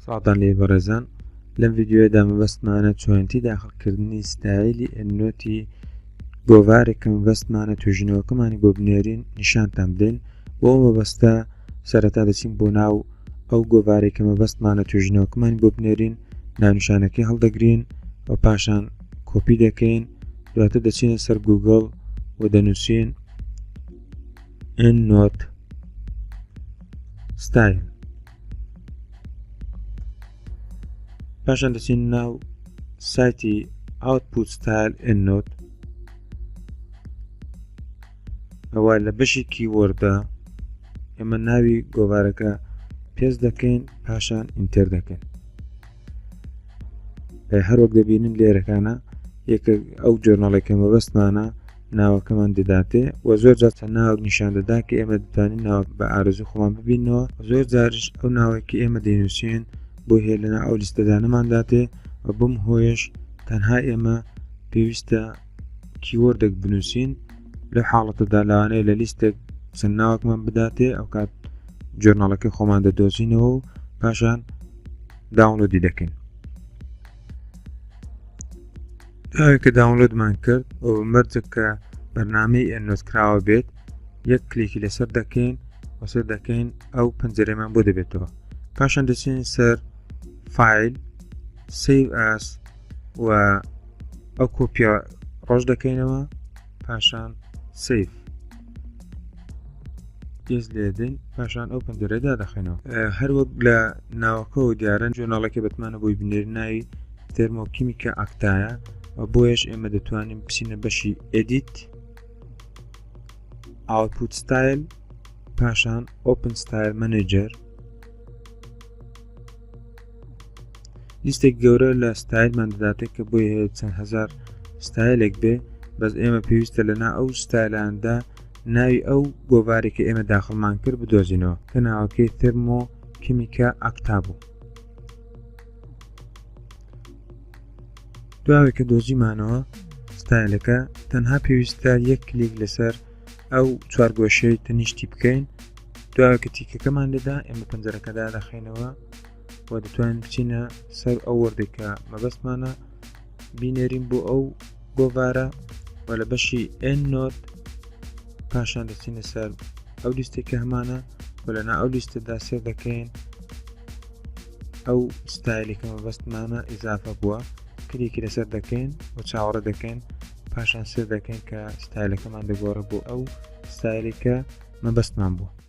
ساڵتان لێ بەڕێزان لەم ڤیدیۆدا مەبەستمانە چۆنتی داخڵکردنی ستایلی ئەندنۆتی گۆڤارێک کە مەبەستمانە توێژینەوەکەمانی بۆ بنێرین نیشانتان بدەین. بۆ مەبەستە سەرەتا دەچین بۆ ناو ئەو گۆڤارێک کە مەبەستمانە توێژینەوەکەمانی بۆ بنێرین، ناونیشانەکەی هەڵدەگرین و پاشان کۆپی دەکەین، دواتر دەچینە سەر گوگڵ و دەنووسین EndNote Style، پاشان دەچین ناو سایتی Output Style EndNote، ئەوە لە بەشی کیوەردە ئێمە ناوی گۆڤارەکە پێست دەکەین، پاشان ئینتەر دەکەین. هەروەک دەبینن لێرەکانە یەکە ئەو جۆرناڵێکە مەبەستمانە ناوەکەمان دەداتێ و زۆر جار چەند ناوەک نیشان دەدا کە ئێمە دەتوانین ناوە بە ئارەزوو خۆمان ببینەوە. زۆر جارش ئەو ناوێکی ئێمە دەینووسین بۆ هێ لەنا ئەو لیستەدا نەمانداتێ و بم هۆیش تەنها ئێمە پێویستە کیوەردێک بنووسین لەو حاڵەتەدا لەوانەیە لە لیستێک چەند ناوەکمان بداتێ، ئەو کات جۆرناڵەکەی خۆمان دەدۆزینەوە و پاشان داونلۆدی دەکەین. کە داونلۆدمان کرد و مەرجێک کە بەرنامەی EndNote کراوە بێت، یەک کلیکی لەسەر دەکەین و سەر دەکەین ئەو پەنجەرەمان بۆ دەبێتەوە، پاشان دەچین سەر فایل Save As و ئەو کۆپیە ڕۆژ دەکەینەوە، پاشان Save گێز لێدەین، پاشان ئەو پەنجەرەدا دەخێنەوە. هەروەک لە ناوەکە و دیارن جۆرناڵەکە بەتمانە بۆی بنێرین ناوی تێرمۆکیمیکە ئاکتایە و بۆیش ئێمە دەتوانین بچینە بەشی Edit Output Style، پاشان Open Style Manager. لیستێک گەورە لە ستایلمان دەداتێت کە بۆی هەیە چەند هەزار ستایلێک بێ، بەس ئێمە پێویستە لەنا ئەو ستایلاندا ناوی ئەو گۆڤارێک کە ئێمە داخڵمان کرد بدۆزینەوە کە ناوەکەی تێرمۆکیمیکە ئاکتا بوو. دواوێک کە دۆزیمانەوە ستایلەکە، تەنها پێویستە یەک کلیک لەسەر ئەو چوارگۆشەی تەنیشتی بکەین، دواوێک کە تیکەکەمان لێدا ئێمە پەنجەرەکەدا دەخێنەوە و دەتوانین بچینە سەر ئەو وەردێک کە مەبەستمانە بینێرین بۆ ئەو گۆڤارە و لە بەشی EndNote پاشان دەچینە سەر ئەو لیستێکە هەمانە و لەنا ئەو لیستەدا سێر دەکەین ئەو ستایلی کە مەبەستمانە ئیزافە بووە، کلیکی لەسەر دەکەین و چاوەڕێ دەکەین، پاشان سێر دەکەین کە ستایلەکەمان دەگۆڕە بۆ ئەو ستایلی کە مەبەستمان بووە.